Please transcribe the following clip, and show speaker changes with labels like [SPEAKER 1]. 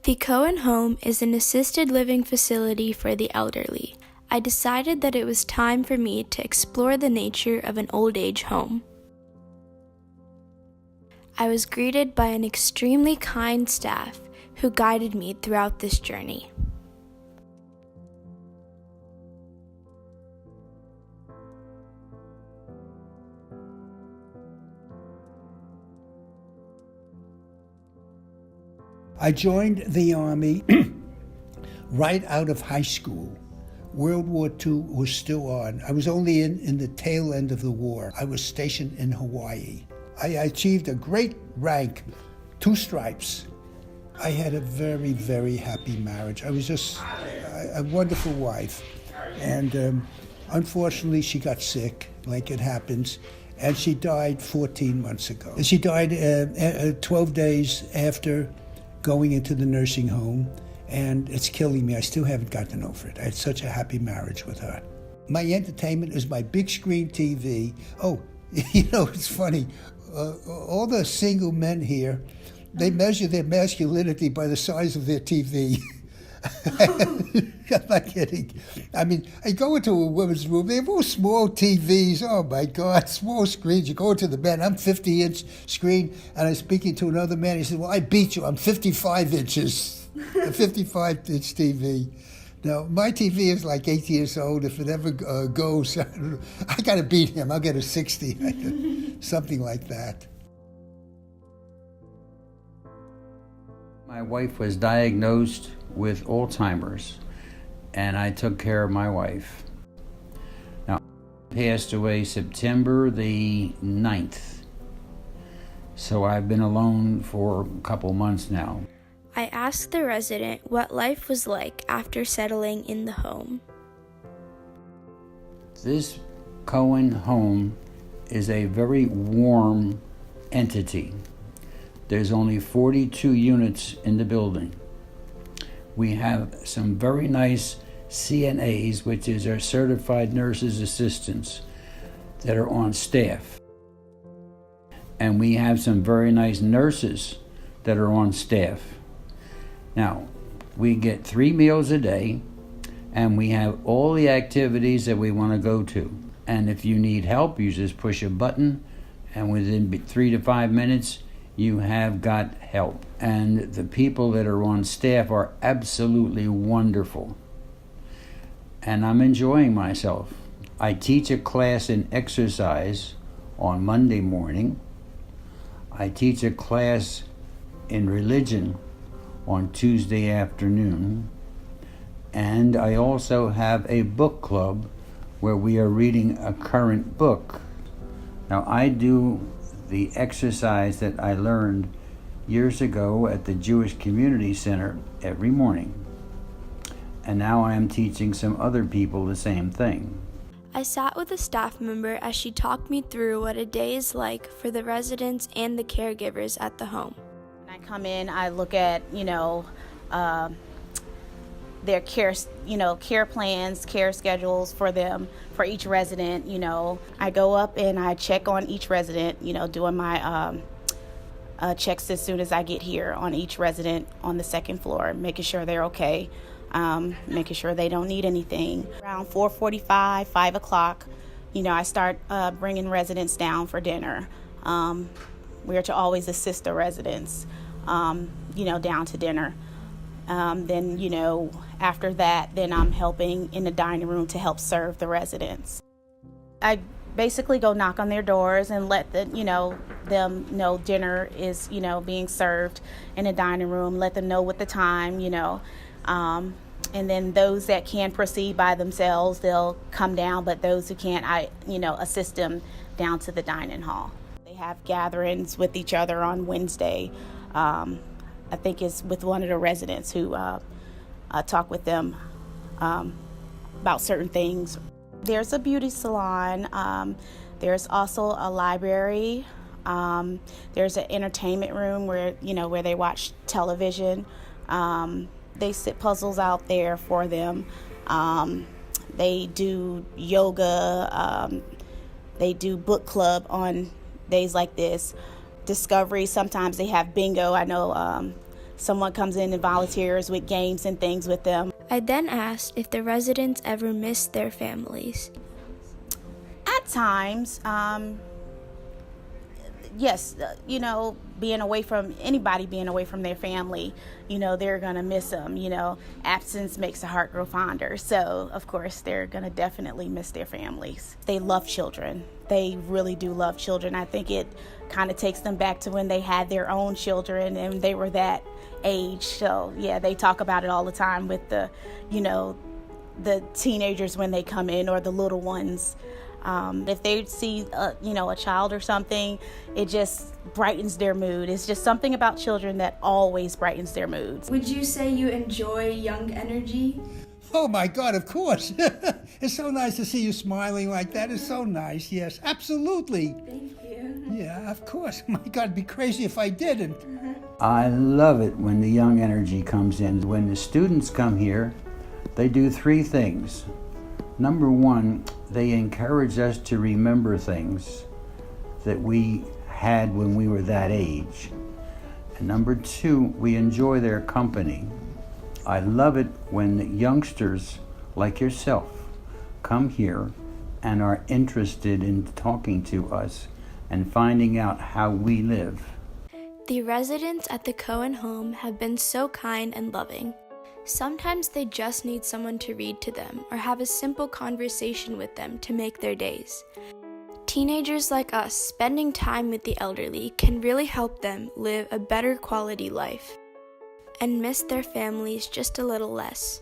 [SPEAKER 1] The Cohen Home is an assisted living facility for the elderly. I decided that it was time for me to explore the nature of an old age home. I was greeted by an extremely kind staff who guided me throughout this journey.
[SPEAKER 2] I joined the Army right out of high school. World War II was still on. I was only in the tail end of the war. I was stationed in Hawaii. I achieved a great rank, 2 stripes. I had a very, very happy marriage. I was just a wonderful wife. And unfortunately, she got sick, like it happens, and she died 14 months ago. She died 12 days after going into the nursing home, and it's killing me. I still haven't gotten over it. I had such a happy marriage with her. My entertainment is my big screen TV. Oh, it's funny. All the single men here, they measure their masculinity by the size of their TV. I'm not kidding. I mean, I go into a women's room, they have all small TVs. Oh my God, small screens. You go into the man, I'm 50-inch screen, and I'm speaking to another man. He said, well, I beat you, I'm 55 inches, a 55-inch TV. Now, my TV is like 8 years old. If it ever goes, I got to beat him. I'll get a 60, something like that.
[SPEAKER 3] My wife was diagnosed with Alzheimer's, and I took care of my wife. Now, passed away September the 9th, so I've been alone for a couple months now.
[SPEAKER 1] I asked the resident what life was like after settling in the home.
[SPEAKER 3] This Cohen home is a very warm entity. There's only 42 units in the building. We have some very nice CNAs, which is our certified nurses assistants, that are on staff. And we have some very nice nurses that are on staff. Now, we get 3 meals a day, and we have all the activities that we want to go to. And if you need help, you just push a button, and within 3 to 5 minutes, you have got help. And the people that are on staff are absolutely wonderful. And I'm enjoying myself. I teach a class in exercise on Monday morning. I teach a class in religion on Tuesday afternoon. And I also have a book club where we are reading a current book. Now, I do the exercise that I learned years ago at the Jewish Community Center every morning. And now I am teaching some other people the same thing.
[SPEAKER 1] I sat with a staff member as she talked me through what a day is like for the residents and the caregivers at the home.
[SPEAKER 4] When I come in, I look at, their care plans, care schedules for them, for each resident. I go up and I check on each resident, doing my checks as soon as I get here on each resident on the second floor, making sure they're okay, making sure they don't need anything. Around 4:45, 5 o'clock, I start bringing residents down for dinner. We are to always assist the residents, down to dinner. Then, after that, then I'm helping in the dining room to help serve the residents. I basically go knock on their doors and let them know dinner is, being served in the dining room, let them know what the time, and then those that can proceed by themselves, they'll come down, but those who can't, I, assist them down to the dining hall. They have gatherings with each other on Wednesday. I think it's with one of the residents who talk with them about certain things. There's a beauty salon. There's also a library. There's an entertainment room where they watch television. They sit puzzles out there for them. They do yoga. They do book club on days like this. Discovery, sometimes they have bingo. I know someone comes in and volunteers with games and things with them.
[SPEAKER 1] I then asked if the residents ever missed their families.
[SPEAKER 4] At times, yes, being away from their family, they're going to miss them. Absence makes the heart grow fonder. So, of course, they're going to definitely miss their families. They love children. They really do love children. I think it kind of takes them back to when they had their own children and they were that age. So, yeah, they talk about it all the time with the teenagers when they come in, or the little ones. If they see, a child or something, it just brightens their mood. It's just something about children that always brightens their moods.
[SPEAKER 1] Would you say you enjoy young energy?
[SPEAKER 2] Oh my God, of course. It's so nice to see you smiling like that. It's so nice. Yes, absolutely.
[SPEAKER 1] Thank you.
[SPEAKER 2] Yeah, of course. My God, it'd be crazy if I didn't.
[SPEAKER 3] I love it when the young energy comes in. When the students come here, they do three things. Number one, they encourage us to remember things that we had when we were that age. And number two, we enjoy their company. I love it when youngsters like yourself come here and are interested in talking to us and finding out how we live.
[SPEAKER 1] The residents at the Cohen home have been so kind and loving. Sometimes they just need someone to read to them or have a simple conversation with them to make their days. Teenagers like us spending time with the elderly can really help them live a better quality life and miss their families just a little less.